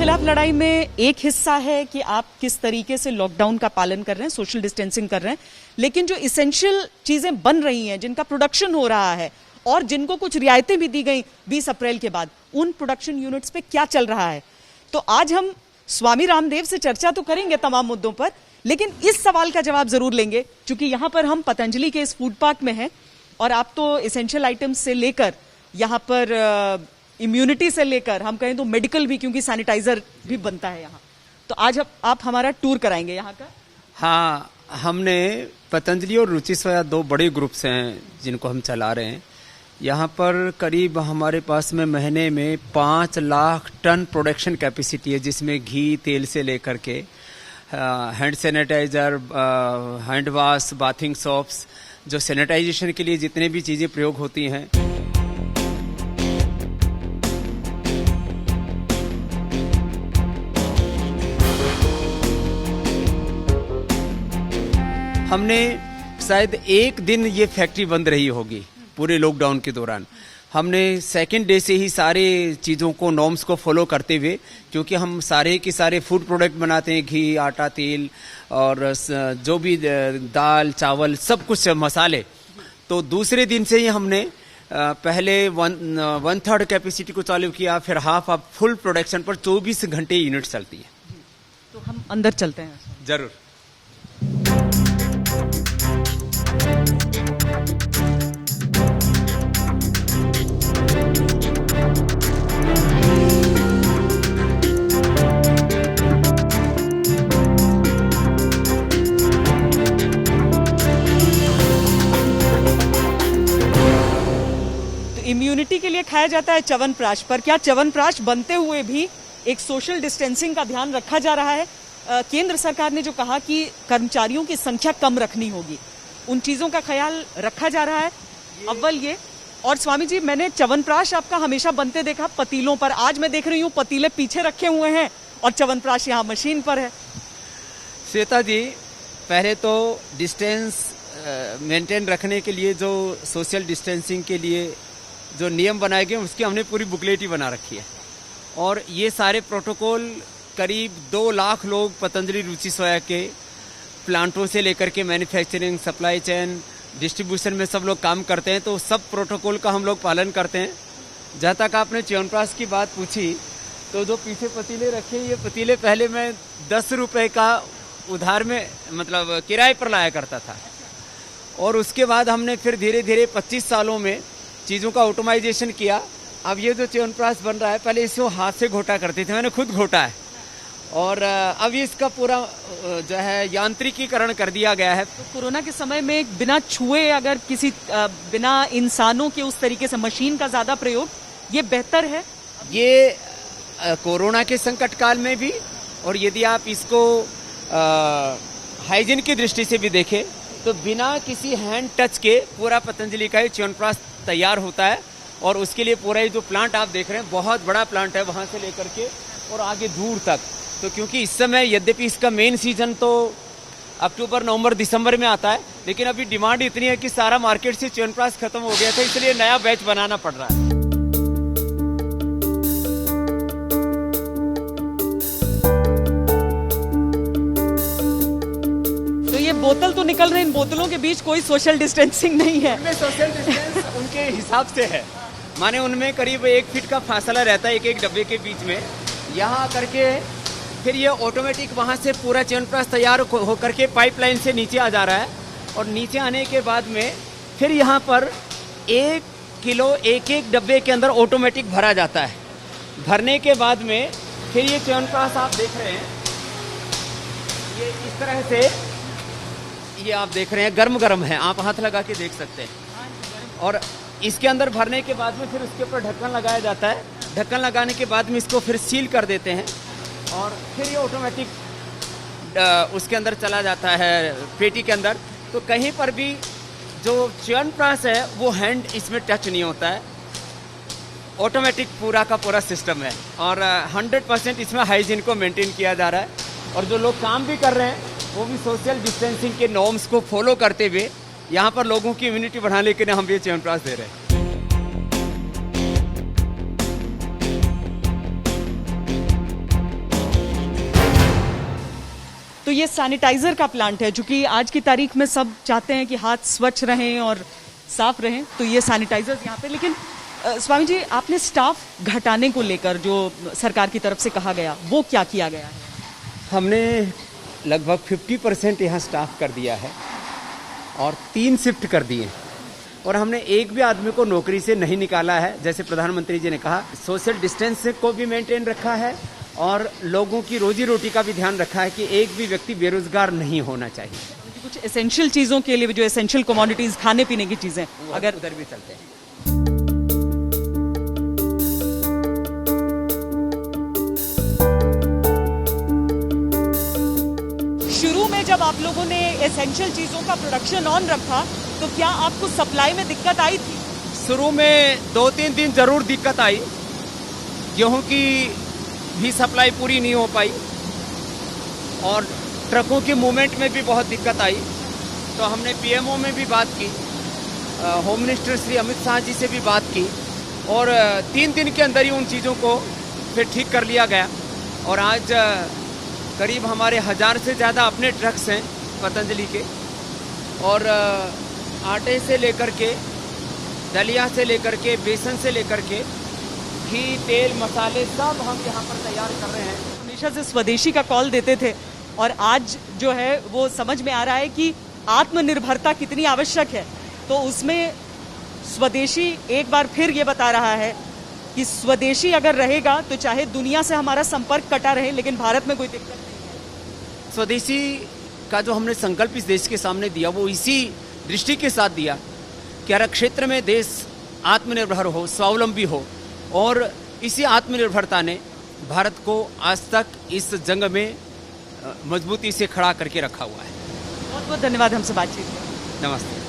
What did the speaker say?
खिलाफ लड़ाई में एक हिस्सा है कि आप किस तरीके से लॉकडाउन का पालन कर रहे हैं, सोशल डिस्टेंसिंग कर रहे हैं, लेकिन जो इसेंशियल चीजें बन रही हैं, जिनका प्रोडक्शन हो रहा है और जिनको कुछ रियायतें भी दी गई 20 अप्रैल के बाद, उन प्रोडक्शन यूनिट्स पे क्या चल रहा है। तो आज हम स्वामी रामदेव से चर्चा तो करेंगे तमाम मुद्दों पर, लेकिन इस सवाल का जवाब जरूर लेंगे क्योंकि यहां पर हम पतंजलि के इस फूड पार्क में हैं और आप तो इसेंशियल आइटम्स से लेकर यहां पर इम्यूनिटी से लेकर हम कहें तो मेडिकल भी, क्योंकि सैनिटाइजर भी बनता है यहाँ, तो आज आप हमारा टूर कराएंगे यहाँ का। हाँ, हमने पतंजलि और रुचि सोया दो बड़े ग्रुप्स हैं जिनको हम चला रहे हैं। यहाँ पर करीब हमारे पास में महीने में 5 लाख टन प्रोडक्शन कैपेसिटी है, जिसमें घी तेल से लेकर के hand sanitiser, hand wash, bathing soaps, जो सैनिटाइजेशन के लिए जितने भी चीज़ें प्रयोग होती हैं। हमने शायद एक दिन ये फैक्ट्री बंद रही होगी पूरे लॉकडाउन के दौरान। हमने सेकंड डे से ही सारे चीज़ों को, नॉर्म्स को फॉलो करते हुए, क्योंकि हम सारे के सारे फूड प्रोडक्ट बनाते हैं, घी, आटा, तेल और जो भी दाल, चावल, सब कुछ मसाले, तो दूसरे दिन से ही हमने पहले 1/3 कैपेसिटी को चालू किया, फिर हाफ ऑफ फुल प्रोडक्शन पर 24 घंटे यूनिट चलती है। तो हम अंदर चलते हैं। जरूर। इम्यूनिटी के लिए खाया जाता है च्यवनप्राश, पर क्या च्यवनप्राश बनते हुए भी एक सोशल डिस्टेंसिंग का ध्यान रखा जा रहा है? केंद्र सरकार ने जो कहा कि कर्मचारियों की संख्या कम रखनी होगी, उन चीजों का ख्याल रखा जा रहा है? अव्वल ये, और स्वामी जी, मैंने च्यवनप्राश आपका हमेशा बनते देखा पतीलों पर, आज मैं देख रही हूँ पतीले पीछे रखे हुए हैं और च्यवनप्राश यहाँ मशीन पर है। श्वेता जी, पहले तो डिस्टेंस मेंटेन रखने के लिए जो सोशल डिस्टेंसिंग के लिए जो नियम बनाए गए, उसकी हमने पूरी बुकलेट ही बना रखी है। और ये सारे प्रोटोकॉल करीब 2 लाख लोग पतंजलि रुचि सोया के प्लांटों से लेकर के मैन्युफैक्चरिंग, सप्लाई चेन, डिस्ट्रीब्यूशन में सब लोग काम करते हैं, तो सब प्रोटोकॉल का हम लोग पालन करते हैं। जहाँ तक आपने च्यवनप्राश की बात पूछी, तो जो पीछे पतीले रखे, ये पतीले पहले मैं 10 रुपये का उधार में, मतलब किराए पर लाया करता था, और उसके बाद हमने फिर धीरे धीरे 25 सालों में चीज़ों का ऑटोमाइजेशन किया। अब ये जो च्यवनप्राश बन रहा है, पहले इसको हाथ से घोटा करते थे, मैंने खुद घोटा है, और अब इसका पूरा जो है यांत्रिकीकरण कर दिया गया है। तो कोरोना के समय में बिना छुए, अगर किसी बिना इंसानों के उस तरीके से मशीन का ज़्यादा प्रयोग, ये बेहतर है? ये कोरोना के संकट काल में भी, और यदि आप इसको हाइजीन की दृष्टि से भी देखें, तो बिना किसी हैंड टच के पूरा पतंजलि का ये च्यवनप्राश तैयार होता है। और उसके लिए पूरा ये जो प्लांट आप देख रहे हैं, बहुत बड़ा प्लांट है, वहाँ से लेकर के और आगे दूर तक। तो क्योंकि इस समय यद्यपि इसका मेन सीजन तो अक्टूबर, नवंबर, दिसंबर में आता है, लेकिन अभी डिमांड इतनी है कि सारा मार्केट से च्यवनप्राश खत्म हो गया था, इसलिए नया बैच बनाना पड़ रहा है। बोतल तो निकल रहे, इन बोतलों के बीच कोई सोशल डिस्टेंसिंग नहीं है। उनमें सोशल डिस्टेंस उनके हिसाब से है, माने उनमें करीब 1 फीट का फासला रहता है एक एक डब्बे के बीच में। यहाँ करके फिर ये ऑटोमेटिक वहाँ से पूरा च्यवनप्राश तैयार होकर के पाइपलाइन से नीचे आ जा रहा है, और नीचे आने के बाद में फिर यहाँ पर 1 किलो एक एक डब्बे के अंदर ऑटोमेटिक भरा जाता है। भरने के बाद में फिर ये च्यवनप्राश आप देख रहे हैं, ये इस तरह से, ये आप देख रहे हैं गर्म गर्म है, आप हाथ लगा के देख सकते हैं। और इसके अंदर भरने के बाद में फिर उसके ऊपर ढक्कन लगाया जाता है। ढक्कन लगाने के बाद में इसको फिर सील कर देते हैं, और फिर ये ऑटोमेटिक उसके अंदर चला जाता है पेटी के अंदर। तो कहीं पर भी जो च्यवनप्राश है वो हैंड इसमें टच नहीं होता है, ऑटोमेटिक पूरा का पूरा सिस्टम है, और 100% इसमें हाइजीन को मेंटेन किया जा रहा है। और जो लोग काम भी कर रहे हैं वो भी सोशल डिस्टेंसिंग के नॉर्म्स को फॉलो करते हुए यहाँ पर लोगों की इम्यूनिटी बढ़ाने के लिए हम ये च्यवनप्राश दे रहे हैं। तो ये सैनिटाइजर का प्लांट है, चूंकि आज की तारीख में सब चाहते हैं कि हाथ स्वच्छ रहें और साफ रहें, तो ये सैनिटाइजर्स यहाँ पे। लेकिन स्वामी जी, आपने स्टाफ घटाने को लेकर जो सरकार की तरफ से कहा गया, वो क्या किया गया है? हमने लगभग 50% यहाँ स्टाफ कर दिया है और 3 शिफ्ट कर दिए, और हमने एक भी आदमी को नौकरी से नहीं निकाला है। जैसे प्रधानमंत्री जी ने कहा, सोशल डिस्टेंस को भी मेंटेन रखा है और लोगों की रोजी रोटी का भी ध्यान रखा है कि एक भी व्यक्ति बेरोजगार नहीं होना चाहिए। कुछ एसेंशियल चीजों के लिए, जो एसेंशियल कमोडिटीज, खाने पीने की चीजें, अगर उधर भी चलते हैं। शुरू में जब आप लोगों ने एसेंशियल चीजों का प्रोडक्शन ऑन रखा, तो क्या आपको सप्लाई में दिक्कत आई थी? शुरू में 2-3 दिन जरूर दिक्कत आई, गेहूं की भी सप्लाई पूरी नहीं हो पाई और ट्रकों के मूवमेंट में भी बहुत दिक्कत आई। तो हमने पीएमओ में भी बात की, होम मिनिस्टर श्री अमित शाह जी से भी बात की, और 3 दिन के अंदर ही उन चीज़ों को फिर ठीक कर लिया गया। और आज करीब हमारे 1000 से ज़्यादा अपने ट्रक्स हैं पतंजलि के, और आटे से लेकर के, दलिया से लेकर के, बेसन से लेकर के, घी, तेल, मसाले सब हम यहाँ पर तैयार कर रहे हैं। हमेशा से स्वदेशी का कॉल देते थे, और आज जो है वो समझ में आ रहा है कि आत्मनिर्भरता कितनी आवश्यक है। तो उसमें स्वदेशी एक बार फिर ये बता रहा है कि स्वदेशी अगर रहेगा तो चाहे दुनिया से हमारा संपर्क कटा रहे, लेकिन भारत में कोई दिक्कत नहीं है। स्वदेशी का जो हमने संकल्प इस देश के सामने दिया, वो इसी दृष्टि के साथ दिया कि हर क्षेत्र में देश आत्मनिर्भर हो, स्वावलंबी हो, और इसी आत्मनिर्भरता ने भारत को आज तक इस जंग में मजबूती से खड़ा करके रखा हुआ है। बहुत बहुत धन्यवाद हमसे बातचीत। नमस्ते।